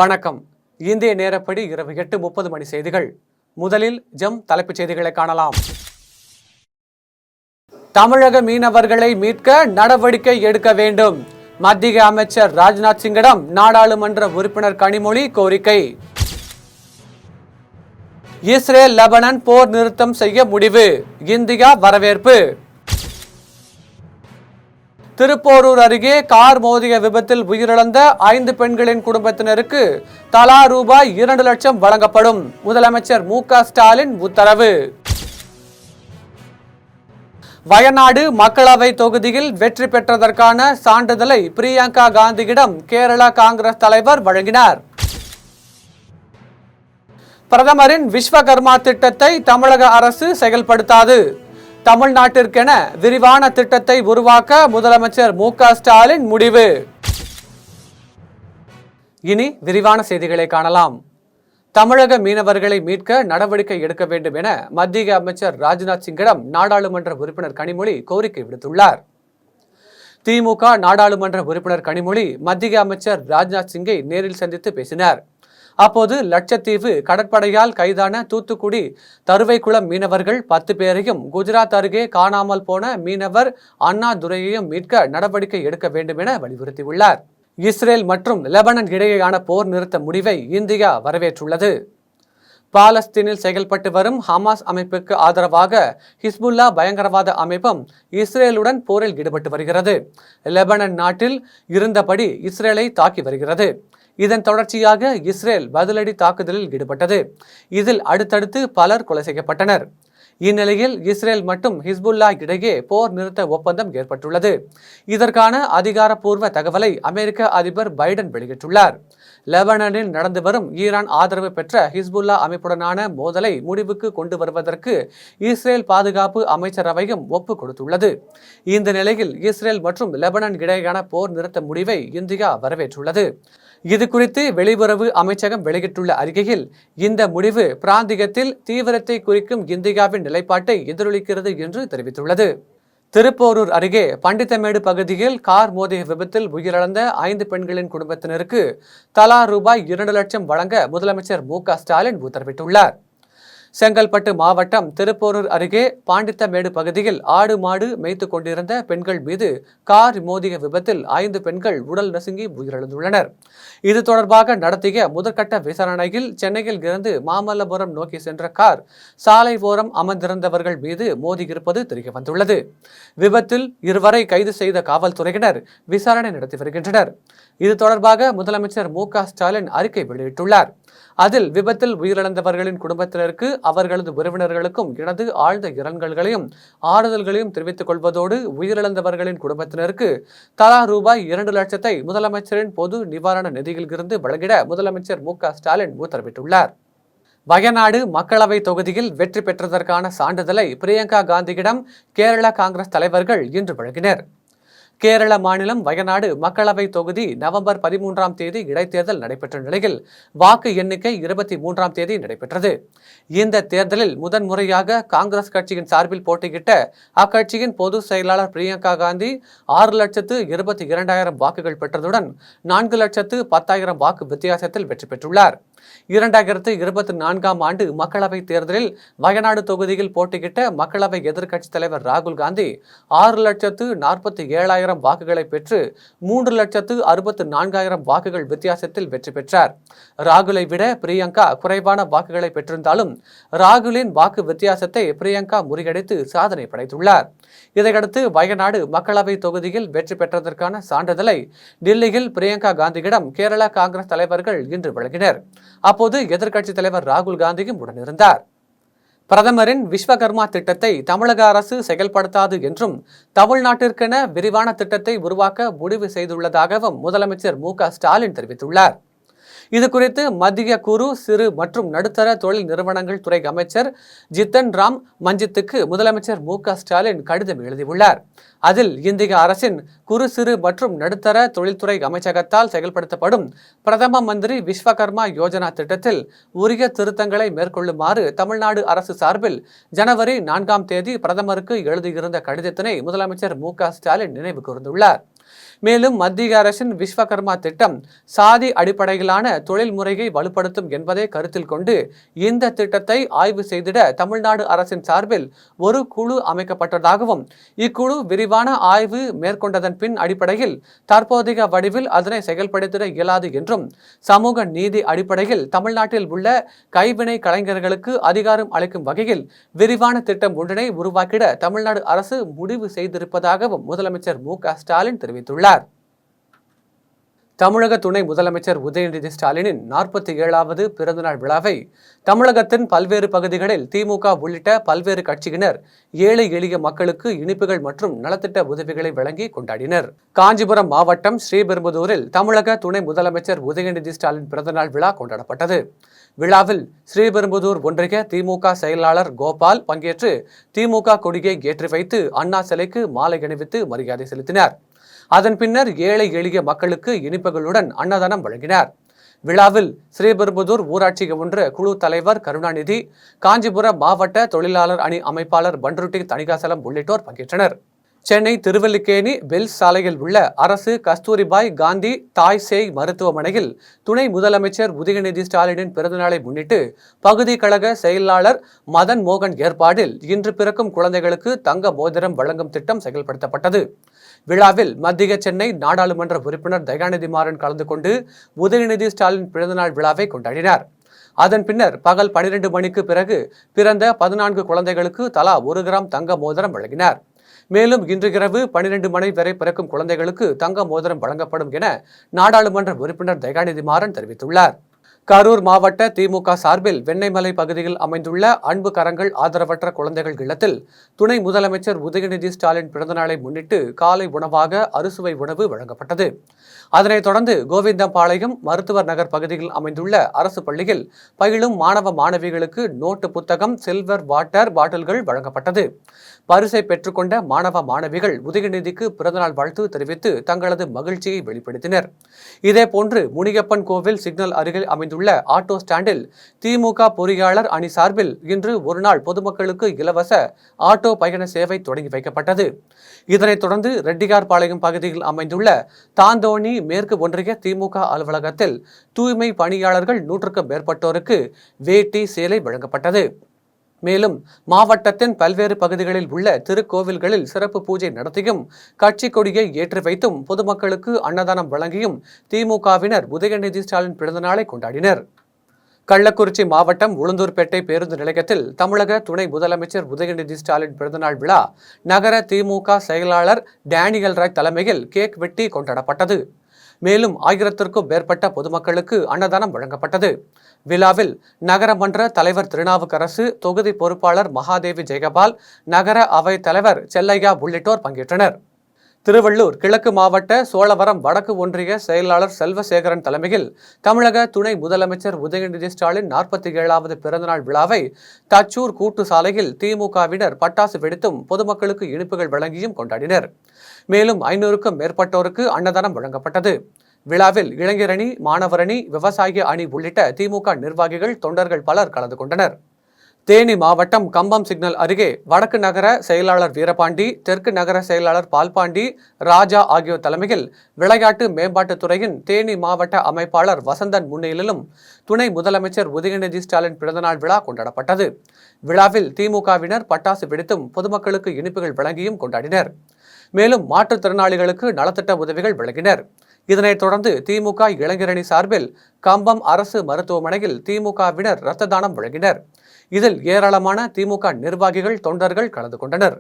வணக்கம். இந்திய நேரப்படி இரவு 8:30 மணி செய்திகள். முதலில் தலைப்புச் செய்திகளை காணலாம். தமிழக மீனவர்களை மீட்க நடவடிக்கை எடுக்க வேண்டும். மத்திய அமைச்சர் ராஜ்நாத் சிங்கிடம் நாடாளுமன்ற உறுப்பினர் கனிமொழி கோரிக்கை. இஸ்ரேல் லெபனான் போர் நிறுத்தம் செய்ய முடிவு. இந்தியா வரவேற்பு. திருப்போரூர் அருகே கார் மோதிய விபத்தில் உயிரிழந்த 5 பெண்களின் குடும்பத்தினருக்கு தலா ரூபாய் 2 லட்சம் வழங்கப்படும். முதலமைச்சர் மு.க. ஸ்டாலின் உத்தரவு. வயநாடு மக்களவை தொகுதியில் வெற்றி பெற்றதற்கான சான்றிதழை பிரியங்கா காந்தியிடம் கேரளா காங்கிரஸ் தலைவர் வழங்கினார். பிரதமரின் விஸ்வகர்மா திட்டத்தை தமிழக அரசு செயல்படுத்தாது. தமிழ்நாட்டிற்கென விரிவான திட்டத்தை உருவாக்க முதலமைச்சர் மு.க. ஸ்டாலின் முடிவு. இனி விரிவான செய்திகளை காணலாம். தமிழக மீனவர்களை மீட்க நடவடிக்கை எடுக்க வேண்டும் என மத்திய அமைச்சர் ராஜ்நாத் சிங்கிடம் நாடாளுமன்ற உறுப்பினர் கனிமொழி கோரிக்கை விடுத்துள்ளார். திமுக நாடாளுமன்ற உறுப்பினர் கனிமொழி மத்திய அமைச்சர் ராஜ்நாத் சிங்கை நேரில் சந்தித்து பேசினார். அப்போது லட்சத்தீவு கடற்படையால் கைதான தூத்துக்குடி தருவைக்குளம் மீனவர்கள் 10 பேரையும் குஜராத் அருகே காணாமல் போன மீனவர் அண்ணா துரையையும் மீட்க நடவடிக்கை எடுக்க வேண்டும் என வலியுறுத்தியுள்ளார். இஸ்ரேல் மற்றும் லெபனான் இடையேயான போர் நிறுத்த முடிவை இந்தியா வரவேற்றுள்ளது. பாலஸ்தீனில் செயல்பட்டு வரும் ஹமாஸ் அமைப்புக்கு ஆதரவாக ஹிஸ்புல்லா பயங்கரவாத அமைப்பும் இஸ்ரேலுடன் போரில் ஈடுபட்டு வருகிறது. லெபனான் நாட்டில் இருந்தபடி இஸ்ரேலை தாக்கி வருகிறது. இதன் தொடர்ச்சியாக இஸ்ரேல் பதிலடி தாக்குதலில் ஈடுபட்டது. இதில் அடுத்தடுத்து பலர் கொலை செய்யப்பட்டனர். இந்நிலையில் இஸ்ரேல் மற்றும் ஹிஸ்புல்லா இடையே போர் நிறுத்த ஒப்பந்தம் ஏற்பட்டுள்ளது. இதற்கான அதிகாரப்பூர்வ தகவலை அமெரிக்க அதிபர் பைடன் வெளியிட்டுள்ளார். லெபனானில் நடந்து வரும் ஈரான் ஆதரவு பெற்ற ஹிஸ்புல்லா அமைப்புடனான மோதலை முடிவுக்கு கொண்டு வருவதற்கு இஸ்ரேல் பாதுகாப்பு அமைச்சரவையும் ஒப்புக் கொடுத்துள்ளது. இந்த நிலையில் இஸ்ரேல் மற்றும் லெபனான் இடையேயான போர் நிறுத்த முடிவை இந்தியா வரவேற்றுள்ளது. இது குறித்து வெளியுறவு அமைச்சகம் வெளியிட்டுள்ள அறிக்கையில், இந்த முடிவு பிராந்தியத்தில் தீவிரத்தை குறிக்கும் இந்தியாவின் நிலைப்பாட்டை எதிரொலிக்கிறது என்று தெரிவித்துள்ளது. திருப்போரூர் அருகே பண்டித்தமேடு பகுதியில் கார் மோதிய விபத்தில் உயிரிழந்த 5 பெண்களின் குடும்பத்தினருக்கு தலா ரூபாய் 2 லட்சம் வழங்க முதலமைச்சர் மு.க. ஸ்டாலின் உத்தரவிட்டுள்ளார். செங்கல்பட்டு மாவட்டம் திருப்போரூர் அருகே பாண்டித்தமேடு பகுதியில் ஆடு மாடு மேய்த்து கொண்டிருந்த பெண்கள் மீது கார் மோதிய விபத்தில் 5 பெண்கள் உடல் நசுங்கி உயிரிழந்துள்ளனர். இது தொடர்பாக நடத்திய முதற்கட்ட விசாரணையில் சென்னையில் இருந்து மாமல்லபுரம் நோக்கி சென்ற கார் சாலை ஓரம் அமர்ந்திருந்தவர்கள் மீது மோதியிருப்பது தெரியவந்துள்ளது. விபத்தில் இருவரை கைது செய்த காவல்துறையினர் விசாரணை நடத்தி வருகின்றனர். இது தொடர்பாக முதலமைச்சர் மு.க. ஸ்டாலின் அறிக்கை வெளியிட்டுள்ளார். அதில் விபத்தில் உயிரிழந்தவர்களின் குடும்பத்தினருக்கு அவர்களது உறவினர்களுக்கும் எனது ஆழ்ந்த இரங்கல்களையும் ஆறுதல்களையும் தெரிவித்துக் கொள்வதோடு உயிரிழந்தவர்களின் குடும்பத்தினருக்கு தலா ரூபாய் 2 லட்சத்தை முதலமைச்சரின் பொது நிவாரண நிதியில் இருந்து வழங்கிட முதலமைச்சர் மு.க. ஸ்டாலின் உத்தரவிட்டுள்ளார். வயநாடு மக்களவை தொகுதியில் வெற்றி பெற்றதற்கான சான்றிதழை பிரியங்கா காந்தியிடம் கேரளா காங்கிரஸ் தலைவர்கள் இன்று வழங்கினர். கேரள மாநிலம் வயநாடு மக்களவை தொகுதி நவம்பர் 13ஆம் தேதி இடைத்தேர்தல் நடைபெற்ற நிலையில் வாக்கு எண்ணிக்கை 23ஆம் தேதி நடைபெற்றது. இந்த தேர்தலில் முதன்முறையாக காங்கிரஸ் கட்சியின் சார்பில் போட்டியிட்ட அக்கட்சியின் பொதுச் செயலாளர் பிரியங்கா காந்தி 6,22,000 வாக்குகள் பெற்றதுடன் 4,10,000 வாக்கு வித்தியாசத்தில் வெற்றி பெற்றுள்ளார். 2024ஆம் ஆண்டு மக்களவை தேர்தலில் வயநாடு தொகுதியில் போட்டியிட்ட மக்களவை எதிர்க்கட்சித் தலைவர் ராகுல் காந்தி 6,47,000 வாக்குகளை பெற்று 3,64,000 வாக்குகள் வித்தியாசத்தில் வெற்றி பெற்றார். ராகுலை விட பிரியங்கா குறைவான வாக்குகளை பெற்றிருந்தாலும் ராகுலின் வாக்கு வித்தியாசத்தை பிரியங்கா முறியடித்து சாதனை படைத்துள்ளார். இதையடுத்து வயநாடு மக்களவை தொகுதியில் வெற்றி பெற்றதற்கான சான்றிதழை டில்லியில் பிரியங்கா காந்தியிடம் கேரளா காங்கிரஸ் தலைவர்கள் இன்று வழங்கினர். அப்போது எதிர்க்கட்சித் தலைவர் ராகுல் காந்தியும் உடனிருந்தார். பிரதமரின் விஸ்வகர்மா திட்டத்தை தமிழக அரசு செயல்படுத்தாது என்றும் தமிழ்நாட்டிற்கென விரிவான திட்டத்தை உருவாக்க முடிவு செய்துள்ளதாகவும் முதலமைச்சர் மு.க. ஸ்டாலின் தெரிவித்துள்ளார். இது குறித்து மத்திய குறு சிறு மற்றும் நடுத்தர தொழில் நிறுவனங்கள் துறை அமைச்சர் ஜித்தன் ராம் மஞ்சித்துக்கு முதலமைச்சர் மு.க. ஸ்டாலின் கடிதம் எழுதியுள்ளார். அதில் இந்திய அரசின் குறு சிறு மற்றும் நடுத்தர தொழில்துறை அமைச்சகத்தால் செயல்படுத்தப்படும் பிரதம மந்திரி விஸ்வகர்மா யோஜனா திட்டத்தில் உரிய திருத்தங்களை மேற்கொள்ளுமாறு தமிழ்நாடு அரசு சார்பில் ஜனவரி 4ஆம் தேதி பிரதமருக்கு எழுதியிருந்த கடிதத்தினை முதலமைச்சர் மு.க. ஸ்டாலின் நினைவு கூர்ந்துள்ளார். மேலும் மத்திய அரசின் விஸ்வகர்மா திட்டம் சாதி அடிப்படையிலான தொழில் முறையை வலுப்படுத்தும் என்பதை கருத்தில் கொண்டு இந்த திட்டத்தை ஆய்வு செய்திட தமிழ்நாடு அரசின் சார்பில் ஒரு குழு அமைக்கப்பட்டதாகவும் இக்குழு விரிவான ஆய்வு மேற்கொண்டதன் பின் அடிப்படையில் தற்போதைய வடிவில் அதனை செயல்படுத்திட இயலாது என்றும் சமூக நீதி அடிப்படையில் தமிழ்நாட்டில் உள்ள கைவினை கலைஞர்களுக்கு அதிகாரம் அளிக்கும் வகையில் விரிவான திட்டம் ஒன்றினை உருவாக்கிட தமிழ்நாடு அரசு முடிவு செய்திருப்பதாகவும் முதலமைச்சர் மு.க.ஸ்டாலின் தெரிவித்துள்ளார். தமிழக துணை முதலமைச்சர் உதயநிதி ஸ்டாலினின் 47வது பிறந்தநாள் விழாவை தமிழகத்தின் பல்வேறு பகுதிகளில் திமுக உள்ளிட்ட பல்வேறு கட்சியினர் ஏழை எளிய மக்களுக்கு இனிப்புகள் மற்றும் நலத்திட்ட உதவிகளை வழங்கி கொண்டாடினர். காஞ்சிபுரம் மாவட்டம் ஸ்ரீபெரும்புதூரில் தமிழக துணை முதலமைச்சர் உதயநிதி ஸ்டாலின் பிறந்தநாள் விழா கொண்டாடப்பட்டது. விழாவில் ஸ்ரீபெரும்புதூர் ஒன்றிய திமுக செயலாளர் கோபால் பங்கேற்று திமுக கொடியை ஏற்றி வைத்து அண்ணா சிலைக்கு மாலை அணிவித்து மரியாதை செலுத்தினார். அதன் பின்னர் ஏழை எளிய மக்களுக்கு இனிப்புகளுடன் அன்னதானம் வழங்கினார். விழாவில் ஸ்ரீபெரும்புதூர் ஊராட்சி ஒன்ற குழு தலைவர் கருணாநிதி, காஞ்சிபுரம் மாவட்ட தொழிலாளர் அணி அமைப்பாளர் பன்ருட்டி தணிகாசலம் உள்ளிட்டோர் பங்கேற்றனர். சென்னை திருவல்லிக்கேணி பெல்ஸ் சாலையில் உள்ள அரசு கஸ்தூரிபாய் காந்தி தாய் சேய் மருத்துவமனையில் துணை முதலமைச்சர் உதயநிதி ஸ்டாலினின் பிறந்தநாளை முன்னிட்டு பகுதி கழக செயலாளர் மதன் மோகன் ஏற்பாடில் இன்று பிறக்கும் குழந்தைகளுக்கு தங்க மோதிரம் வழங்கும் திட்டம் செயல்படுத்தப்பட்டது. விழாவில் மத்திய சென்னை நாடாளுமன்ற உறுப்பினர் தயாநிதி மாறன் கலந்து கொண்டு உதயநிதி ஸ்டாலின் பிறந்தநாள் விழாவை கொண்டாடினார். அதன் பின்னர் பகல் 12 மணிக்கு பிறகு பிறந்த 14 குழந்தைகளுக்கு தலா 1 கிராம் தங்க மோதிரம் வழங்கினார். மேலும் இன்று இரவு 12 மணி வரை பிறக்கும் குழந்தைகளுக்கு தங்க மோதிரம் வழங்கப்படும் என நாடாளுமன்ற உறுப்பினர் தயாநிதி மாறன் தெரிவித்துள்ளார். கரூர் மாவட்ட திமுக சார்பில் வெண்ணெய்மலை பகுதியில் அமைந்துள்ள அன்பு கரங்கள் ஆதரவற்ற குழந்தைகள் இல்லத்தில் துணை முதலமைச்சர் உதயநிதி ஸ்டாலின் பிறந்தநாளை முன்னிட்டு காலை உணவாக அறுசுவை உணவு வழங்கப்பட்டது. அதனைத் தொடர்ந்து கோவிந்தம்பாளையம் மருத்துவர் நகர் பகுதியில் அமைந்துள்ள அரசு பள்ளியில் பயிலும் மாணவ மாணவிகளுக்கு நோட்டு புத்தகம், சில்வர் வாட்டர் பாட்டில்கள் வழங்கப்பட்டது. பரிசை பெற்றுக்கொண்ட மாணவ மாணவிகள் உதயநிதிக்கு பிறந்தநாள் வாழ்த்து தெரிவித்து தங்களது மகிழ்ச்சியை வெளிப்படுத்தினர். இதேபோன்று முனியப்பன் கோவில் சிக்னல் அருகில் அமைந்துள்ள ஆட்டோ ஸ்டாண்டில் திமுக பொறியாளர் அணி சார்பில் இன்று ஒருநாள் பொதுமக்களுக்கு இலவச ஆட்டோ பயண சேவை தொடங்கி வைக்கப்பட்டது. இதனைத் தொடர்ந்து ரெட்டியார்பாளையம் பகுதியில் அமைந்துள்ள தாந்தோணி மேற்கு ஒன்றிய திமுக அலுவலகத்தில் தூய்மை பணியாளர்கள் 100க்கும் மேற்பட்டோருக்கு வேட்டி சேலை வழங்கப்பட்டது. மேலும் மாவட்டத்தின் பல்வேறு பகுதிகளில் உள்ள திருக்கோவில்களில் சிறப்பு பூஜை நடத்தியும் கட்சி கொடியை ஏற்றி வைத்தும் பொதுமக்களுக்கு அன்னதானம் வழங்கியும் திமுகவினர் உதயநிதி ஸ்டாலின் பிறந்தநாளை கொண்டாடினர். கள்ளக்குறிச்சி மாவட்டம் உளுந்தூர்பேட்டை பேருந்து நிலையத்தில் தமிழக துணை முதலமைச்சர் உதயநிதி ஸ்டாலின் பிறந்தநாள் விழா நகர திமுக செயலாளர் டேனியல் ராய் தலைமையில் கேக் வெட்டி கொண்டாடப்பட்டது. மேலும் 1000க்கும் மேற்பட்ட பொதுமக்களுக்கு அன்னதானம் வழங்கப்பட்டது. விழாவில் நகரமன்ற தலைவர் திருநாவுக்கரசு, தொகுதி பொறுப்பாளர் மகாதேவி ஜெயபால், நகர அவை தலைவர் செல்லையா உள்ளிட்டோர் பங்கேற்றனர். திருவள்ளூர் கிழக்கு மாவட்ட சோழவரம் வடக்கு ஒன்றிய செயலாளர் செல்வசேகரன் தலைமையில் தமிழக துணை முதலமைச்சர் உதயநிதி ஸ்டாலின் 47வது பிறந்தநாள் விழாவை தச்சூர் கூட்டு சாலையில் திமுகவினர் பட்டாசு வெடித்தும் பொதுமக்களுக்கு இனிப்புகள் வழங்கியும் கொண்டாடினர். மேலும் 500க்கும் மேற்பட்டோருக்கு அன்னதானம் வழங்கப்பட்டது. விழாவில் இளைஞரணி, மாணவரணி, விவசாய அணி உள்ளிட்ட திமுக நிர்வாகிகள், தொண்டர்கள் பலர் கலந்து கொண்டனர். தேனி மாவட்டம் கம்பம் சிக்னல் அருகே வடக்கு நகர செயலாளர் வீரபாண்டி, தெற்கு நகர செயலாளர் பால்பாண்டி, ராஜா ஆகியோர் தலைமையில் விளையாட்டு மேம்பாட்டுத் துறையின் தேனி மாவட்ட அமைப்பாளர் வசந்தன் முன்னிலையிலும் துணை முதலமைச்சர் உதயநிதி ஸ்டாலின் பிறந்தநாள் விழா கொண்டாடப்பட்டது. விழாவில் திமுகவினர் பட்டாசு வெடித்தும் பொதுமக்களுக்கு இனிப்புகள் வழங்கியும் கொண்டாடினர். மேலும் மாற்றுத்திறனாளிகளுக்கு நலத்திட்ட உதவிகள் வழங்கினர். இதனைத் தொடர்ந்து திமுக இளைஞரணி சார்பில் கம்பம் அரசு மருத்துவமனையில் திமுகவினர் இரத்த தானம் வழங்கினர். இதில் ஏராளமான திமுக நிர்வாகிகள், தொண்டர்கள் கலந்து கொண்டனர்.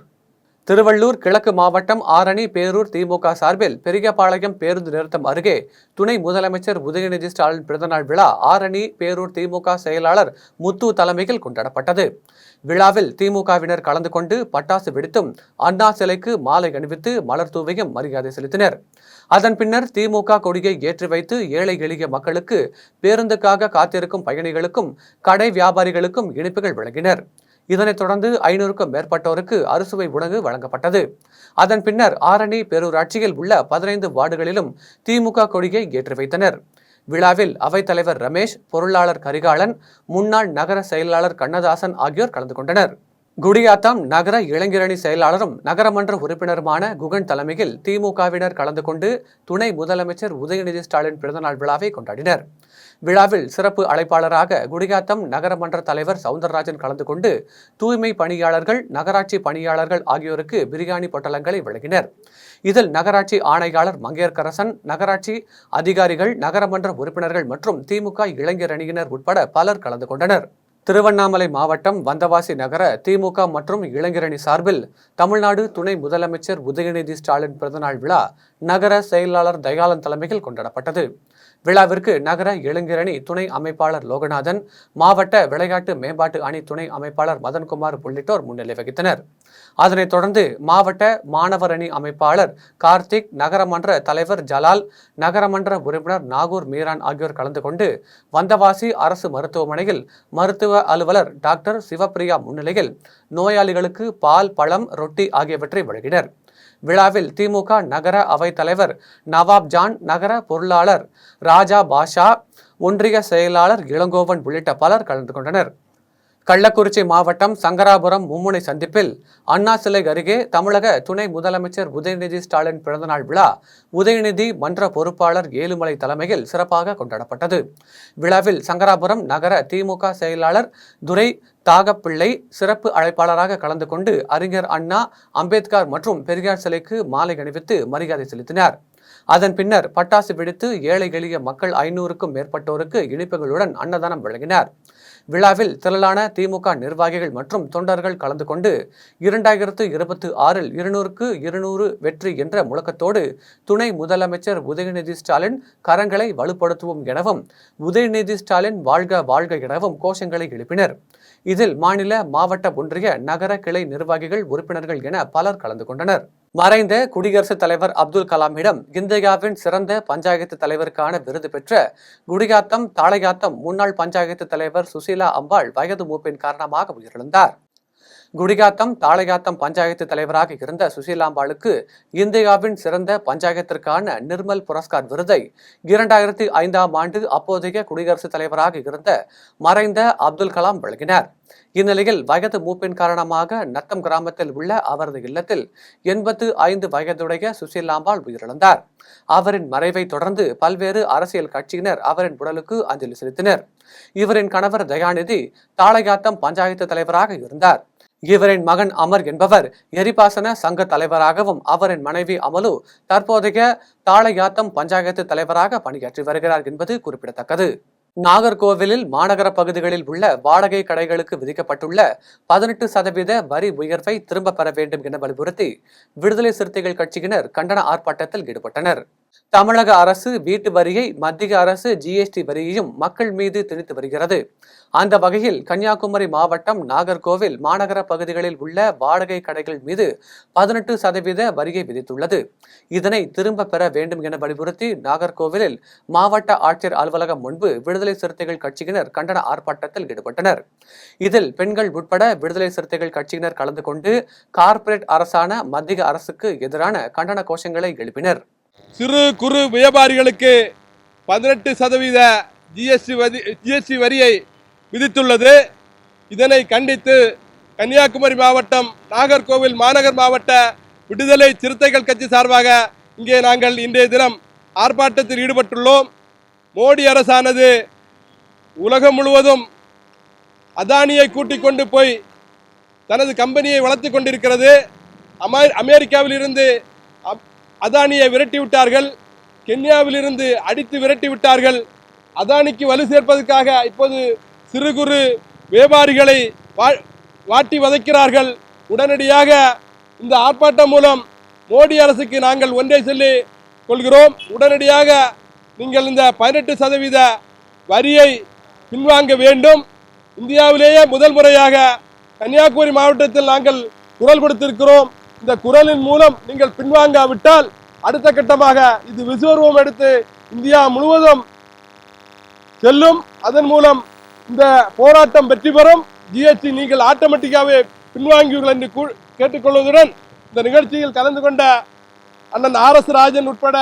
திருவள்ளூர் கிழக்கு மாவட்டம் ஆரணி பேரூர் திமுக சார்பில் பெரியபாளையம் பேருந்து நிறுத்தம் அருகே துணை முதலமைச்சர் உதயநிதி ஸ்டாலின் பிறந்தநாள் விழா ஆரணி பேரூர் திமுக செயலாளர் முத்து தலைமையில் கொண்டாடப்பட்டது. விழாவில் திமுகவினர் கலந்து கொண்டு பட்டாசு வெடித்தும் அண்ணா சிலைக்கு மாலை அணிவித்து மலர் தூவியும் மரியாதை செலுத்தினர். அதன் பின்னர் திமுக கொடியை ஏற்றி வைத்து ஏழை எளிய மக்களுக்கு, பேருந்துக்காக காத்திருக்கும் பயணிகளுக்கும், கடை வியாபாரிகளுக்கும் இனிப்புகள் வழங்கினர். இதனைத் தொடர்ந்து 500க்கும் மேற்பட்டோருக்கு அறுசுவை உணவு வழங்கப்பட்டது. அதன் பின்னர் ஆரணி பேரூராட்சியில் உள்ள 15 வார்டுகளிலும் திமுக கொடியை ஏற்றி வைத்தனர். விழாவில் அவைத்தலைவர் ரமேஷ், பொருளாளர் கரிகாலன், முன்னாள் நகர செயலாளர் கண்ணதாசன் ஆகியோர் கலந்து கொண்டனர். குடியாத்தம் நகர இளைஞரணி செயலாளரும் நகரமன்ற உறுப்பினருமான குகன் தலைமையில் திமுகவினர் கலந்து கொண்டு துணை முதலமைச்சர் உதயநிதி ஸ்டாலின் பிறந்தநாள் விழாவை கொண்டாடினர். விழாவில் சிறப்பு அழைப்பாளராக குடியாத்தம் நகரமன்ற தலைவர் சவுந்தரராஜன் கலந்து கொண்டு தூய்மை பணியாளர்கள், நகராட்சி பணியாளர்கள் ஆகியோருக்கு பிரியாணி பொட்டலங்களை வழங்கினர். இதில் நகராட்சி ஆணையாளர் மங்கையர்கரசன், நகராட்சி அதிகாரிகள், நகரமன்ற உறுப்பினர்கள் மற்றும் திமுக இளைஞர் அணியினர் உட்பட பலர் கலந்து கொண்டனர். திருவண்ணாமலை மாவட்டம் வந்தவாசி நகர திமுக மற்றும் இளைஞரணி சார்பில் தமிழ்நாடு துணை முதலமைச்சர் உதயநிதி ஸ்டாலின் பிறந்தநாள் விழா நகர செயலாளர் தயாளன் தலைமையில் கொண்டாடப்பட்டது. விழாவிற்கு நகர இளைஞரணி துணை அமைப்பாளர் லோகநாதன், மாவட்ட விளையாட்டு மேம்பாட்டு அணி துணை அமைப்பாளர் மதன்குமார் உள்ளிட்டோர் முன்னிலை வகித்தனர். அதனைத் தொடர்ந்து மாவட்ட மாணவர் அணி அமைப்பாளர் கார்த்திக், நகரமன்ற தலைவர் ஜலால், நகரமன்ற உறுப்பினர் நாகூர் மீரான் ஆகியோர் கலந்து கொண்டு வந்தவாசி அரசு மருத்துவமனையில் மருத்துவ அலுவலர் டாக்டர் சிவப்பிரியா முன்னிலையில் நோயாளிகளுக்கு பால், பழம், ரொட்டி ஆகியவற்றை வழங்கினர். விழாவில் திமுக நகர அவைத் தலைவர் நவாப் ஜான், நகர பொருளாளர் ராஜா பாஷா, ஒன்றிய செயலாளர் இளங்கோவன் உள்ளிட்ட பலர் கலந்து கொண்டனர். கள்ளக்குறிச்சி மாவட்டம் சங்கராபுரம் மும்முனை சந்திப்பில் அண்ணா சிலை அருகே தமிழக துணை முதலமைச்சர் உதயநிதி ஸ்டாலின் பிறந்தநாள் விழா உதயநிதி மன்ற பொறுப்பாளர் ஏழுமலை தலைமையில் சிறப்பாக கொண்டாடப்பட்டது. விழாவில் சங்கராபுரம் நகர திமுக செயலாளர் துரை தாகப்பிள்ளை சிறப்பு அழைப்பாளராக கலந்து கொண்டு அறிஞர் அண்ணா, அம்பேத்கர் மற்றும் பெரியார் சிலைக்கு மாலை அணிவித்து மரியாதை செலுத்தினார். அதன் பின்னர் பட்டாசு வெடித்து ஏழை எளிய மக்கள் 500க்கும் மேற்பட்டோருக்கு இனிப்புகளுடன் அன்னதானம் வழங்கினார். விழாவில் திரளான திமுக நிர்வாகிகள் மற்றும் தொண்டர்கள் கலந்து கொண்டு 2026இல் 200க்கு 200 வெற்றி என்ற முழக்கத்தோடு துணை முதலமைச்சர் உதயநிதி ஸ்டாலின் கரங்களை வலுப்படுத்துவோம் எனவும், உதயநிதி ஸ்டாலின் வாழ்க வாழ்க எனவும் கோஷங்களை எழுப்பினர். இதில் மாநில, மாவட்ட, ஒன்றிய, நகர கிளை நிர்வாகிகள், உறுப்பினர்கள் என பலர் கலந்து கொண்டனர். மறைந்த குடியரசுத் தலைவர் அப்துல் கலாமிடம் இந்தியாவின் சிறந்த பஞ்சாயத்து தலைவருக்கான விருது பெற்ற குடியாத்தம் தாளையாத்தம் முன்னாள் பஞ்சாயத்து தலைவர் சுசீலா அம்பாள் வயது மூப்பின் காரணமாக உயிரிழந்தார். குடியாத்தம் தாளையாத்தம் பஞ்சாயத்து தலைவராக இருந்த சுசீலாம்பாளுக்கு இந்தியாவின் சிறந்த பஞ்சாயத்திற்கான நிர்மல் புரஸ்கார் விருதை 2005ஆம் ஆண்டு அப்போதைய குடியரசுத் தலைவராக இருந்த மறைந்த அப்துல் கலாம் வழங்கினார். இந்நிலையில் வயது மூப்பின் காரணமாக நத்தம் கிராமத்தில் உள்ள அவரது இல்லத்தில் 85 வயதுடைய சுசீலாம்பாள் உயிரிழந்தார். அவரின் மறைவை தொடர்ந்து பல்வேறு அரசியல் கட்சியினர் அவரின் உடலுக்கு அஞ்சலி செலுத்தினர். இவரின் கணவர் தயாநிதி தாளையாத்தம் பஞ்சாயத்து தலைவராக இருந்தார். இவரின் மகன் அமர் என்பவர் எரிபாசன சங்க தலைவராகவும், அவரின் மனைவி அமலு தற்போதைய தாளையாத்தம் பஞ்சாயத்து தலைவராக பணியாற்றி வருகிறார் என்பது குறிப்பிடத்தக்கது. நாகர்கோவிலில் மாநகர பகுதிகளில் உள்ள வாடகை கடைகளுக்கு விதிக்கப்பட்டுள்ள 18% வரி உயர்வை திரும்ப பெற வேண்டும் என வலியுறுத்தி விடுதலை சிறுத்தைகள் கட்சியினர் கண்டன ஆர்ப்பாட்டத்தில் ஈடுபட்டனர். தமிழக அரசு வீட்டு வரியை, மத்திய அரசு ஜிஎஸ்டி வரியையும் மக்கள் மீது திணித்து வருகிறது. அந்த வகையில் கன்னியாகுமரி மாவட்டம் நாகர்கோவில் மாநகர பகுதிகளில் உள்ள வாடகை கடைகள் மீது 18% வரியை விதித்துள்ளது. இதனை திரும்ப பெற வேண்டும் என வலியுறுத்தி நாகர்கோவிலில் மாவட்ட ஆட்சியர் அலுவலகம் முன்பு விடுதலை சிறுத்தைகள் கட்சியினர் கண்டன ஆர்ப்பாட்டத்தில் ஈடுபட்டனர். இதில் பெண்கள் உட்பட விடுதலை சிறுத்தைகள் கட்சியினர் கலந்து கொண்டு கார்ப்பரேட் அரசான மத்திய அரசுக்கு எதிரான கண்டன கோஷங்களை எழுப்பினர். சிறு குறு வியாபாரிகளுக்கு 18% ஜிஎஸ்டி வரியை விதித்துள்ளது. இதனை கண்டித்து கன்னியாகுமரி மாவட்டம் நாகர்கோவில் மாநகர் மாவட்ட விடுதலை சிறுத்தைகள் கட்சி சார்பாக இங்கே நாங்கள் இன்றைய தினம் ஆர்ப்பாட்டத்தில் ஈடுபட்டுள்ளோம். மோடி அரசானது உலகம் முழுவதும் அதானியை கூட்டிக் கொண்டு போய் தனது கம்பெனியை வளர்த்து கொண்டிருக்கிறது. அமெரிக்காவில் இருந்து அதானியை விரட்டிவிட்டார்கள். கென்யாவிலிருந்து அடித்து விரட்டிவிட்டார்கள். அதானிக்கு வலு சேர்ப்பதற்காக இப்போது சிறு குறு வியாபாரிகளை வாட்டி வதைக்கிறார்கள். உடனடியாக இந்த ஆர்ப்பாட்டம் மூலம் மோடி அரசுக்கு நாங்கள் ஒன்றை சொல்லி கொள்கிறோம். உடனடியாக நீங்கள் இந்த 18% வரியை பின்வாங்க வேண்டும். இந்தியாவிலேயே முதல் முறையாக கன்னியாகுமரி மாவட்டத்தில் நாங்கள் குரல் கொடுத்திருக்கிறோம். இந்த குரலின் மூலம் நீங்கள் பின்வாங்காவிட்டால் அடுத்த கட்டமாக இது விஸ்வரூபம் எடுத்து இந்தியா முழுவதும் செல்லும். அதன் மூலம் இந்த போராட்டம் வெற்றி பெறும். ஜிஎஸ்டி நீங்கள் ஆட்டோமேட்டிக்காகவே பின்வாங்குவீர்கள் என்று கேட்டுக்கொள்வதுடன் இந்த நிகழ்ச்சியில் கலந்து கொண்ட அண்ணன் RS ராஜன் உட்பட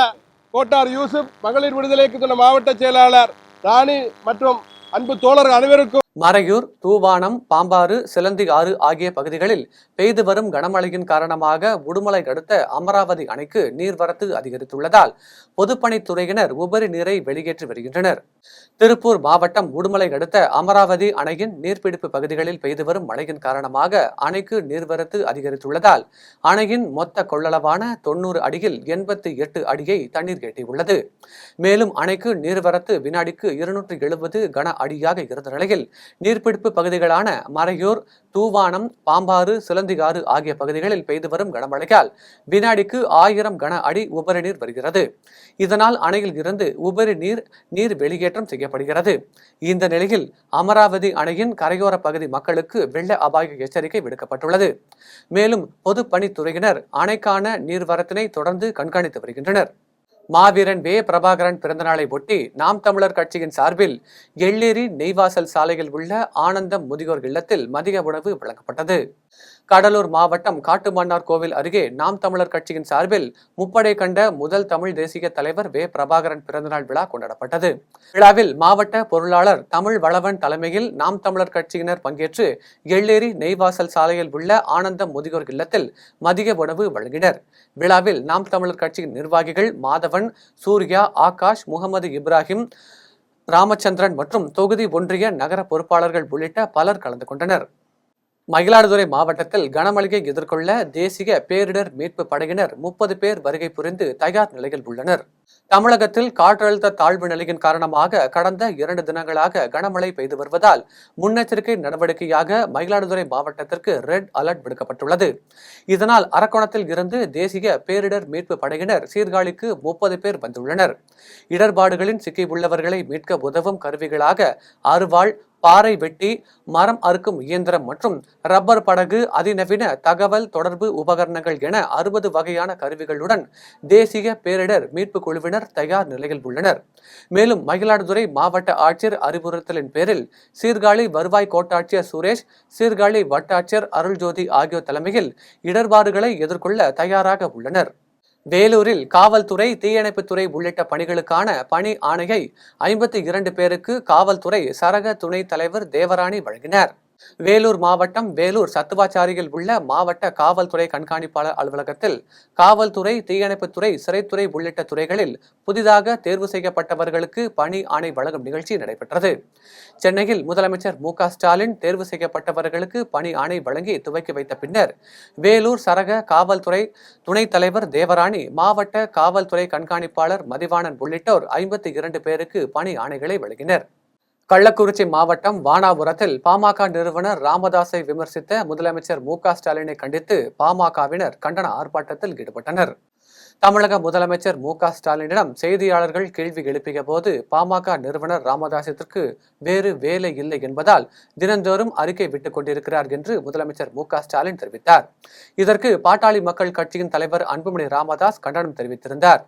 கோட்டார் யூசுப், மகளிர் விடுதலை இயக்கத்தின் மாவட்ட செயலாளர் ராணி மற்றும் அன்பு தோழர்கள் அனைவருக்கும் மறையூர், தூவானம், பாம்பாறு, சிலந்தி ஆறு ஆகிய பகுதிகளில் பெய்து வரும் கனமழையின் காரணமாக உடுமலை அடுத்த அமராவதி அணைக்கு நீர்வரத்து அதிகரித்துள்ளதால் பொதுப்பணித்துறையினர் உபரி நீரை வெளியேற்றி வருகின்றனர். திருப்பூர் மாவட்டம் உடுமலை அடுத்த அமராவதி அணையின் நீர்பிடிப்பு பகுதிகளில் பெய்து வரும் மழையின் காரணமாக அணைக்கு நீர்வரத்து அதிகரித்துள்ளதால் அணையின் மொத்த கொள்ளளவான 90 அடியில் 88 அடியை தண்ணீர் எட்டியுள்ளது. மேலும் அணைக்கு நீர்வரத்து வினாடிக்கு 270 கன அடியாக இருந்த நிலையில் நீர்பிடிப்பு பகுதிகளான மறையூர், தூவானம், பாம்பாறு, சிலந்திகாறு ஆகிய பகுதிகளில் பெய்து வரும் கனமழையால் வினாடிக்கு 1000 கன அடி உபரி நீர் வருகிறது. இதனால் அணையில் இருந்து உபரி நீர் வெளியேற்றம் செய்யப்படுகிறது. இந்த நிலையில் அமராவதி அணையின் கரையோர பகுதி மக்களுக்கு வெள்ள அபாய எச்சரிக்கை விடுக்கப்பட்டுள்ளது. மேலும் பொதுப்பணித்துறையினர் அணைக்கான நீர்வரத்தினை தொடர்ந்து கண்காணித்து வருகின்றனர். மாவீரன் வே. பிரபாகரன் பிறந்தநாளை ஒட்டி நாம் தமிழர் கட்சியின் சார்பில் எள்ளேரி நெய்வாசல் சாலையில் உள்ள ஆனந்தம் முதியோர் இல்லத்தில் மதிய உணவு வழங்கப்பட்டது. கடலூர் மாவட்டம் காட்டுமன்னார் கோவில் அருகே நாம் தமிழர் கட்சியின் சார்பில் முப்படை கண்ட முதல் தமிழ் தேசிய தலைவர் வே. பிரபாகரன் பிறந்தநாள் விழா கொண்டாடப்பட்டது. விழாவில் மாவட்ட பொருளாளர் தமிழ் வளவன் தலைமையில் நாம் தமிழர் கட்சியினர் பங்கேற்று எள்ளேரி நெய்வாசல் சாலையில் உள்ள ஆனந்தம் முதியோர் இல்லத்தில் மதிய உணவு வழங்கினர். விழாவில் நாம் தமிழர் கட்சியின் நிர்வாகிகள் மாதவன், சூர்யா, ஆகாஷ், முகமது இப்ராஹிம், ராமச்சந்திரன் மற்றும் தொகுதி ஒன்றிய நகர பொறுப்பாளர்கள் உள்ளிட்ட பலர் கலந்து கொண்டனர். மயிலாடுதுறை மாவட்டத்தில் கனமழையை எதிர்கொள்ள தேசிய பேரிடர் மீட்பு படையினர் 30 பேர் வருகை புரிந்து தயார் நிலையில் உள்ளனர். தமிழகத்தில் காற்றழுத்த தாழ்வு நிலையின் காரணமாக கடந்த 2 தினங்களாக கனமழை பெய்து வருவதால் முன்னெச்சரிக்கை நடவடிக்கையாக மயிலாடுதுறை மாவட்டத்திற்கு ரெட் அலர்ட் விடுக்கப்பட்டுள்ளது. இதனால் அரக்கோணத்தில் இருந்து தேசிய பேரிடர் மீட்பு படையினர் சீர்காழிக்கு 30 பேர் வந்துள்ளனர். இடர்பாடுகளின் சிக்கியுள்ளவர்களை மீட்க உதவும் கருவிகளாக அருவாள், பாறை வெட்டி, மரம் அறுக்கும் இயந்திரம் மற்றும் ரப்பர் படகு, அதிநவீன தகவல் தொடர்பு உபகரணங்கள் என 60 வகையான கருவிகளுடன் தேசிய பேரிடர் மீட்பு குழுவினர் தயார் நிலையில் உள்ளனர். மேலும் மயிலாடுதுறை மாவட்ட ஆட்சியர் அறிவுறுத்தலின் பேரில் சீர்காழி வருவாய் கோட்டாட்சியர் சுரேஷ், சீர்காழி வட்டாட்சியர் அருள்ஜோதி ஆகியோர் தலைமையில் இடர்பாடுகளை எதிர்கொள்ள தயாராக உள்ளனர். வேலூரில் காவல்துறை, தீயணைப்புத்துறை உள்ளிட்ட பணிகளுக்கான பணி ஆணையை 52 பேருக்கு காவல்துறை சரக துணைத் தலைவர் தேவராணி வழங்கினார். வேலூர் மாவட்டம் வேலூர் சத்துவாச்சாரியில் உள்ள மாவட்ட காவல்துறை கண்காணிப்பாளர் அலுவலகத்தில் காவல்துறை, தீயணைப்புத்துறை, சிறைத்துறை உள்ளிட்ட துறைகளில் புதிதாக தேர்வு செய்யப்பட்டவர்களுக்கு பணி ஆணை வழங்கும் நிகழ்ச்சி நடைபெற்றது. சென்னையில் முதலமைச்சர் மு.க.ஸ்டாலின் தேர்வு செய்யப்பட்டவர்களுக்கு பணி ஆணை வழங்கி துவக்கி வைத்த பின்னர் வேலூர் சரக காவல்துறை துணைத் தலைவர் தேவராணி, மாவட்ட காவல்துறை கண்காணிப்பாளர் மதிவாணன் உள்ளிட்டோர் 52 பேருக்கு பணி ஆணைகளை வழங்கினர். கள்ளக்குறிச்சி மாவட்டம் வானாபுரத்தில் பாமக நிறுவனர் ராமதாஸை விமர்சித்த முதலமைச்சர் மு.க.ஸ்டாலினை கண்டித்து பாமகவினர் கண்டன ஆர்ப்பாட்டத்தில் ஈடுபட்டனர். தமிழக முதலமைச்சர் மு.க.ஸ்டாலினிடம் செய்தியாளர்கள் கேள்வி எழுப்பிய போது பாமக நிறுவனர் ராமதாஸிற்கு வேறு வேலை இல்லை என்பதால் தினந்தோறும் அறிக்கை விட்டுக் கொண்டிருக்கிறார் என்று முதலமைச்சர் மு.க.ஸ்டாலின் தெரிவித்தார். இதற்கு பாட்டாளி மக்கள் கட்சியின் தலைவர் அன்புமணி ராமதாஸ் கண்டனம் தெரிவித்திருந்தார்.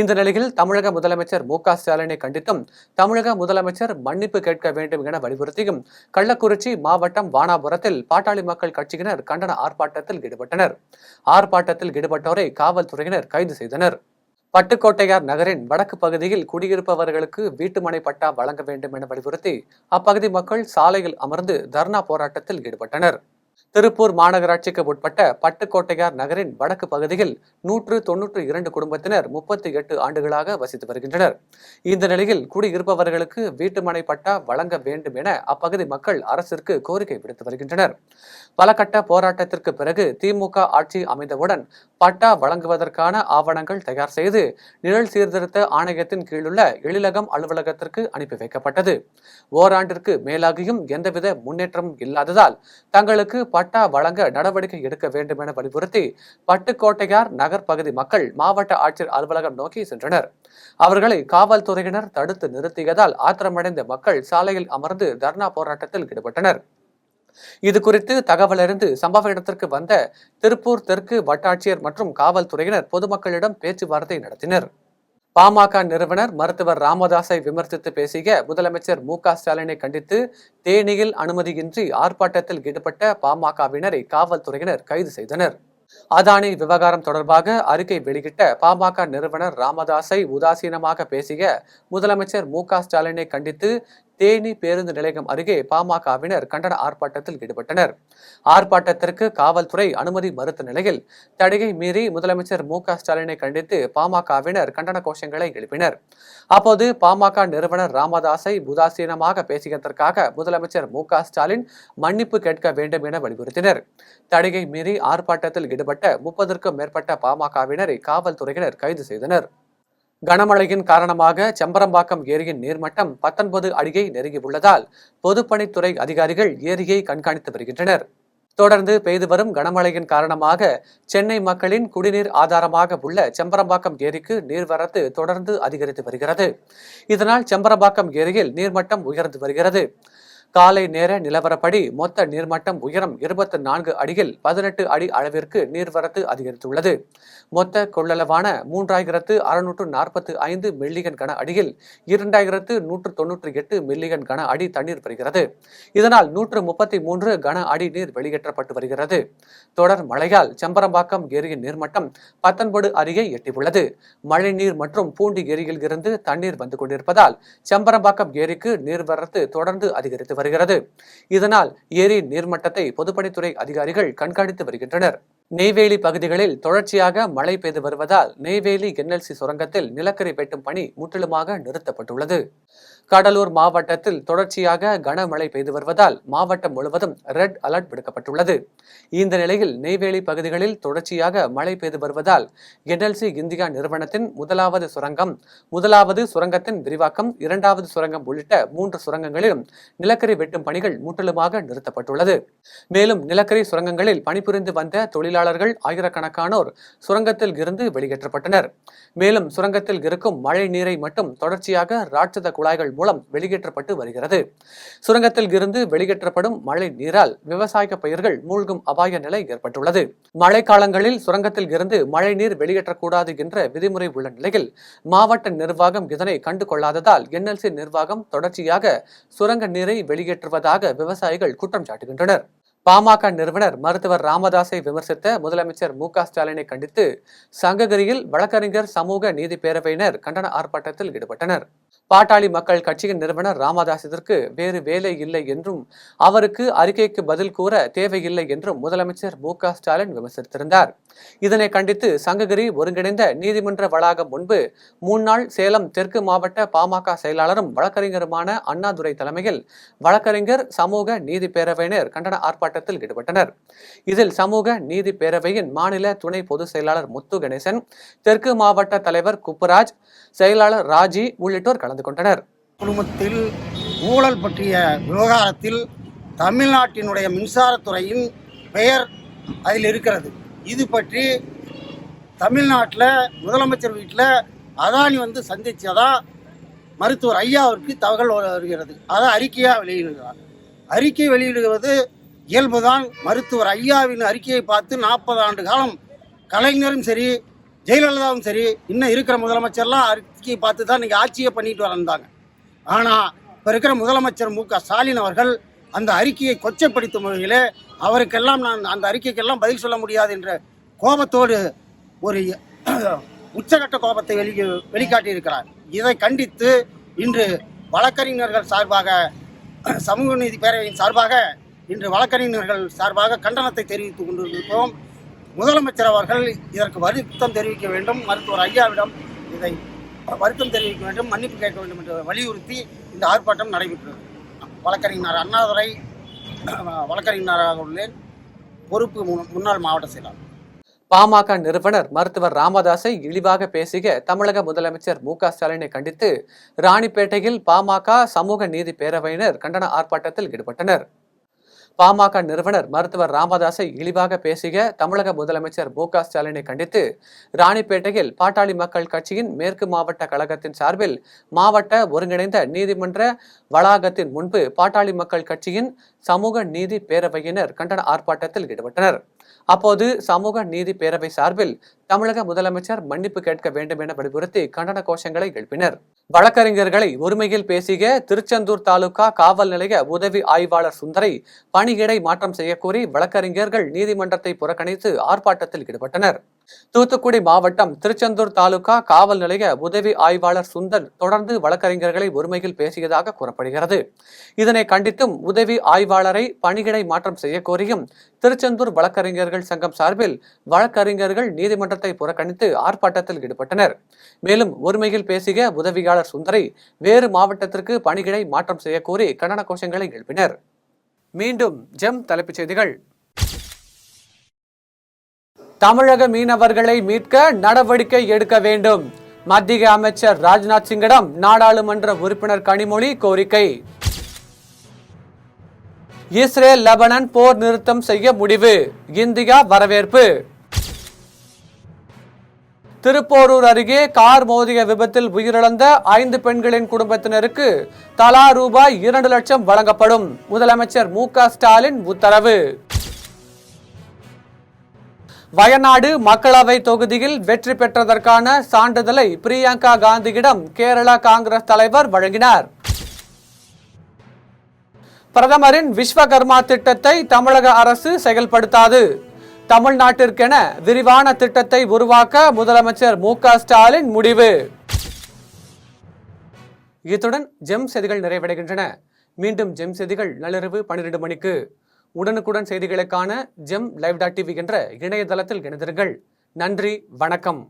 இந்த நிலையில் தமிழக முதலமைச்சர் மு.க.ஸ்டாலினை கண்டித்தும் தமிழக முதலமைச்சர் மன்னிப்பு கேட்க வேண்டும் என வலியுறுத்தியும் கள்ளக்குறிச்சி மாவட்டம் வானாபுரத்தில் பாட்டாளி மக்கள் கட்சியினர் கண்டன ஆர்ப்பாட்டத்தில் ஈடுபட்டனர். ஆர்ப்பாட்டத்தில் ஈடுபட்டோரை காவல்துறையினர் கைது செய்தனர். பட்டுக்கோட்டையார் நகரின் வடக்கு பகுதியில் குடியிருப்பவர்களுக்கு வீட்டுமனை பட்டா வழங்க வேண்டும் என வலியுறுத்தி அப்பகுதி மக்கள் சாலையில் அமர்ந்து தர்ணா போராட்டத்தில் ஈடுபட்டனர். திருப்பூர் மாநகராட்சிக்கு உட்பட்ட பட்டுக்கோட்டையார் நகரின் வடக்கு பகுதியில் 192 குடும்பத்தினர் 38 ஆண்டுகளாக வசித்து வருகின்றனர். இந்த நிலையில் குடியிருப்பவர்களுக்கு வீட்டுமனை பட்டா வழங்க வேண்டும் என அப்பகுதி மக்கள் அரசிற்கு கோரிக்கை விடுத்து வருகின்றனர். பல கட்ட போராட்டத்திற்கு பிறகு திமுக ஆட்சி அமைந்தவுடன் பட்டா வழங்குவதற்கான ஆவணங்கள் தயார் செய்து நிழல் சீர்திருத்த ஆணையத்தின் கீழுள்ள எழிலகம் அலுவலகத்திற்கு அனுப்பி வைக்கப்பட்டது. ஓராண்டிற்கு மேலாகியும் எந்தவித முன்னேற்றமும் இல்லாததால் தங்களுக்கு பட்டா வழங்க நடவடிக்கை எடுக்க வேண்டும் என வலியுறுத்தி பட்டுக்கோட்டையார் நகர் பகுதி மக்கள் மாவட்ட ஆட்சியர் அலுவலகம் நோக்கி சென்றனர். அவர்களை காவல்துறையினர் தடுத்து நிறுத்தியதால் ஆத்திரமடைந்த மக்கள் சாலையில் அமர்ந்து தர்ணா போராட்டத்தில் ஈடுபட்டனர். இது குறித்து தகவல் அறிந்து சம்பவ இடத்திற்கு வந்த திருப்பூர் தெற்கு வட்டாட்சியர் மற்றும் காவல்துறையினர் பொதுமக்களிடம் பேச்சுவார்த்தை நடத்தினர். பாமக நிறுவனர் மருத்துவர் ராமதாஸை விமர்சித்து பேசிய முதலமைச்சர் மு.க.ஸ்டாலினை கண்டித்து தேனியில் அனுமதியின்றி ஆர்ப்பாட்டத்தில் ஈடுபட்ட பாமகவினரை காவல்துறையினர் கைது செய்தனர். அதானி விவகாரம் தொடர்பாக அறிக்கை வெளியிட்ட பாமக நிறுவனர் ராமதாஸை உதாசீனமாக பேசிய முதலமைச்சர் மு.க.ஸ்டாலினை கண்டித்து தேனி பேருந்து நிலையம் அருகே பாமகவினர் கண்டன ஆர்ப்பாட்டத்தில் ஈடுபட்டனர். ஆர்ப்பாட்டத்திற்கு காவல்துறை அனுமதி மறுத்த நிலையில் தடையை மீறி முதலமைச்சர் மு.க.ஸ்டாலினை கண்டித்து பாமகவினர் கண்டன கோஷங்களை எழுப்பினர். அப்போது பாமக நிறுவனர் ராமதாஸை உதாசீனமாக பேசியதற்காக முதலமைச்சர் மு.க.ஸ்டாலின் மன்னிப்பு கேட்க வேண்டும் என வலியுறுத்தினர். தடையை மீறி ஆர்ப்பாட்டத்தில் ஈடுபட்ட 30க்கும் மேற்பட்ட பாமகவினரை காவல்துறையினர் கைது செய்தனர். கனமழையின் காரணமாக செம்பரம்பாக்கம் ஏரியின் நீர்மட்டம் 19 அடியை நெருங்கியுள்ளதால் பொதுப்பணித்துறை அதிகாரிகள் ஏரியை கண்காணித்து வருகின்றனர். தொடர்ந்து பெய்து வரும் கனமழையின் காரணமாக சென்னை மக்களின் குடிநீர் ஆதாரமாக உள்ள செம்பரம்பாக்கம் ஏரிக்கு நீர்வரத்து தொடர்ந்து அதிகரித்து வருகிறது. இதனால் செம்பரம்பாக்கம் ஏரியில் நீர்மட்டம் உயர்ந்து வருகிறது. காலை நேர நிலவரப்படி மொத்த நீர்மட்டம் உயரம் 24 அடியில் 18 அடி அளவிற்கு நீர்வரத்து அதிகரித்துள்ளது. மொத்த கொள்ளளவான 3645 மில்லியன் கன அடியில் 2198 மில்லியன் கன அடி தண்ணீர் வருகிறது. இதனால் 133 கன அடி நீர் வெளியேற்றப்பட்டு வருகிறது. தொடர் மழையால் செம்பரம்பாக்கம் ஏரியின் நீர்மட்டம் 19 அடியை எட்டியுள்ளது. மழைநீர் மற்றும் பூண்டி ஏரியில் இருந்து தண்ணீர் வந்து கொண்டிருப்பதால் செம்பரம்பாக்கம் ஏரிக்கு நீர்வரத்து தொடர்ந்து அதிகரித்து வருகிறது. இதனால் ஏரி நீர்மட்டத்தை பொதுப்பணித்துறை அதிகாரிகள் கண்காணித்து வருகின்றனர். நெய்வேலி பகுதிகளில் தொடர்ச்சியாக மழை பெய்து வருவதால் நெய்வேலி என்எல்சி சுரங்கத்தில் நிலக்கரி வெட்டும் பணி முற்றிலுமாக நிறுத்தப்பட்டுள்ளது. கடலூர் மாவட்டத்தில் தொடர்ச்சியாக கனமழை பெய்து வருவதால் மாவட்டம் முழுவதும் ரெட் அலர்ட் விடுக்கப்பட்டுள்ளது. இந்த நிலையில் நெய்வேலி பகுதிகளில் தொடர்ச்சியாக மழை பெய்து வருவதால் என்எல்சி இந்தியா நிறுவனத்தின் முதலாவது சுரங்கத்தின் விரிவாக்கம், 2வது சுரங்கம் உள்ளிட்ட 3 சுரங்கங்களிலும் நிலக்கரி வெட்டும் பணிகள் முற்றிலுமாக நிறுத்தப்பட்டுள்ளது. மேலும் நிலக்கரி சுரங்கங்களில் பணிபுரிந்து வந்த தொழிலாளர்கள் ஆயிரக்கணக்கானோர் சுரங்கத்தில் இருந்து வெளியேற்றப்பட்டனர். மேலும் சுரங்கத்தில் இருக்கும் மழை நீரை மட்டும் தொடர்ச்சியாக ராட்சத குழாய்கள் மூலம் வெளியேற்றப்பட்டு வருகிறது. சுரங்கத்தில் இருந்து வெளியேற்றப்படும் மழை நீரால் விவசாய பயிர்கள் மூழ்கும் அபாய நிலை ஏற்பட்டுள்ளது. மழை காலங்களில் சுரங்கத்தில் இருந்து மழை நீர் வெளியேற்றக்கூடாது என்ற விதிமுறை உள்ள நிலையில் மாவட்ட நிர்வாகம் இதனை கண்டு கொள்ளாததால் என்எல்சி நிர்வாகம் தொடர்ச்சியாக சுரங்க நீரை வெளியேற்றுவதாக விவசாயிகள் குற்றம் சாட்டுகின்றனர். பாமக நிறுவனர் மருத்துவர் ராமதாஸை விமர்சித்த முதலமைச்சர் மு.க.ஸ்டாலினை கண்டித்து சங்ககிரியில் வழக்கறிஞர் சமூக நீதி பேரவையினர் கண்டன ஆர்ப்பாட்டத்தில் ஈடுபட்டனர். பாட்டாளி மக்கள் கட்சியின் நிறுவனர் ராமதாஸிற்கு வேறு வேலை இல்லை என்றும் அவருக்கு அறிக்கைக்கு பதில் கூற தேவையில்லை என்றும் முதலமைச்சர் மு.க.ஸ்டாலின் விமர்சித்திருந்தார். இதனை கண்டித்து சங்ககிரி ஒருங்கிணைந்த நீதிமன்ற வளாகம் முன்பு முன்னாள் சேலம் தெற்கு மாவட்ட பாமக செயலாளரும் வழக்கறிஞருமான அண்ணாதுரை தலைமையில் வழக்கறிஞர் சமூக நீதி பேரவையினர் கண்டன ஆர்ப்பாட்டத்தில் ஈடுபட்டனர். இதில் சமூக நீதி பேரவையின் மாநில துணை பொதுச் செயலாளர் முத்து கணேசன், தெற்கு மாவட்ட தலைவர் குப்புராஜ், செயலாளர் ராஜி உள்ளிட்டோர் கலந்து கொண்டனர். குழுமத்தில் ஊழல் பற்றிய விவகாரத்தில் தமிழ்நாட்டினுடைய மின்சாரத்துறையின் பெயர் அதில் இருக்கிறது. இது பற்றி தமிழ்நாட்டில் முதலமைச்சர் வீட்டில் அதானி வந்து சந்தித்ததா மருத்துவர் ஐயாவிற்கு தகவல் வருகிறது. அதை அறிக்கையாக வெளியிடுகிறார். அறிக்கை வெளியிடுவது இயல்புதான். மருத்துவர் ஐயாவின் அறிக்கையை பார்த்து 40 ஆண்டு காலம் கலைஞரும் சரி, ஜெயலலிதாவும் சரி, இன்னும் இருக்கிற முதலமைச்சர்லாம் அறிக்கையை பார்த்து தான் இன்றைக்கி ஆட்சியை பண்ணிட்டு வந்தாங்க. ஆனால் இப்போ இருக்கிற முதலமைச்சர் மு.க.ஸ்டாலின் அவர்கள் அந்த அறிக்கையை கொச்சைப்படுத்தும் வகையில் அவருக்கெல்லாம் நான் அந்த அறிக்கைக்கெல்லாம் பதில் சொல்ல முடியாது என்ற கோபத்தோடு ஒரு உச்சகட்ட கோபத்தை வெளிக்காட்டியிருக்கிறார். இதை கண்டித்து இன்று வழக்கறிஞர்கள் சார்பாக, சமூக நீதி பேரவையின் சார்பாக இன்று வழக்கறிஞர்கள் சார்பாக கண்டனத்தை தெரிவித்துக் கொண்டிருக்கிறோம். முதலமைச்சர் அவர்கள் இதற்கு வருத்தம் தெரிவிக்க வேண்டும், மருத்துவர் ஐயாவிடம் இதை வருத்தம் தெரிவிக்க வேண்டும், மன்னிப்பு கேட்க வேண்டும் என்று வலியுறுத்தி இந்த ஆர்ப்பாட்டம் நடைபெற்றது. வழக்கறிஞர் அண்ணாதுரை வழக்கறிஞராக உள்ளேன், பொறுப்பு முன்னாள் மாவட்ட செயலாளர். பாமக நிறுவனர் மருத்துவர் ராமதாஸை இழிவாக பேசிய தமிழக முதலமைச்சர் மு.க.ஸ்டாலினை கண்டித்து ராணிப்பேட்டையில் பாமக சமூக நீதி பேரவையினர் கண்டன ஆர்ப்பாட்டத்தில் ஈடுபட்டனர். பாமக நிறுவனர் மருத்துவர் ராமதாஸை இழிவாக பேசிய தமிழக முதலமைச்சர் மு.க.ஸ்டாலினை கண்டித்து ராணிப்பேட்டையில் பாட்டாளி மக்கள் கட்சியின் மேற்கு மாவட்ட கழகத்தின் சார்பில் மாவட்ட ஒருங்கிணைந்த நீதிமன்ற வளாகத்தின் முன்பு பாட்டாளி மக்கள் கட்சியின் சமூக நீதி பேரவையினர் கண்டன ஆர்ப்பாட்டத்தில் ஈடுபட்டனர். அப்போது சமூக நீதி பேரவை சார்பில் தமிழக முதலமைச்சர் மன்னிப்பு கேட்க வேண்டும் என வலியுறுத்தி கண்டன கோஷங்களை எழுப்பினர். வழக்கறிஞர்களை ஒருமையில் பேசிய திருச்செந்தூர் தாலுகா காவல் நிலைய உதவி ஆய்வாளர் சுந்தரை பணியிடை மாற்றம் செய்யக்கோரி வழக்கறிஞர்கள் நீதிமன்றத்தை புறக்கணித்து ஆர்ப்பாட்டத்தில் ஈடுபட்டனர். தூத்துக்குடி மாவட்டம் திருச்செந்தூர் தாலுகா காவல் நிலைய உதவி ஆய்வாளர் சுந்தர் தொடர்ந்து வழக்கறிஞர்களை ஒருமையில் பேசியதாக கூறப்படுகிறது. இதனை கண்டித்தும் உதவி ஆய்வாளரை பணியிடை மாற்றம் செய்ய கோரியும் திருச்செந்தூர் வழக்கறிஞர்கள் சங்கம் சார்பில் வழக்கறிஞர்கள் நீதிமன்றத்தை புறக்கணித்து ஆர்ப்பாட்டத்தில் ஈடுபட்டனர். மேலும் ஒருமையில் பேசிய உதவியாளர் சுந்தரை வேறு மாவட்டத்திற்கு பணியிடை மாற்றம் செய்ய கோரி கண்டன கோஷங்களை எழுப்பினர். மீண்டும் ஜெம் தலைப்புச் செய்திகள். தமிழக மீனவர்களை மீட்க நடவடிக்கை எடுக்க வேண்டும். மத்திய அமைச்சர் ராஜ்நாத் சிங்கிடம் நாடாளுமன்ற உறுப்பினர் கனிமொழி கோரிக்கை. இஸ்ரேல் லெபனான் போர் நிறுத்தம் செய்ய முடிவு, இந்தியா வரவேற்பு. திருப்போரூர் அருகே கார் மோதிய விபத்தில் உயிரிழந்த 5 பெண்களின் குடும்பத்தினருக்கு தலா ரூபாய் 2 லட்சம் வழங்கப்படும். முதலமைச்சர் மு.க. ஸ்டாலின் உத்தரவு. வயநாடு மக்களவை தொகுதியில் வெற்றி பெற்றதற்கான சான்றிதழை பிரியங்கா காந்தியிடம் கேரளா காங்கிரஸ் தலைவர் வழங்கினார். பிரதமரின் விஸ்வகர்மா திட்டத்தை தமிழக அரசு செயல்படுத்தாது. தமிழ்நாட்டிற்கென விரிவான திட்டத்தை உருவாக்க முதலமைச்சர் மு.க. ஸ்டாலின் முடிவு. இத்துடன் ஜெம் செய்திகள் நிறைவடைகின்றன. மீண்டும் ஜெம் செய்திகள் நள்ளிரவு 12 மணிக்கு. உடனுக்குடன் செய்திகளுக்கான GemLive.tv என்ற இணையதளத்தில் இணைந்திருங்கள். நன்றி, வணக்கம்.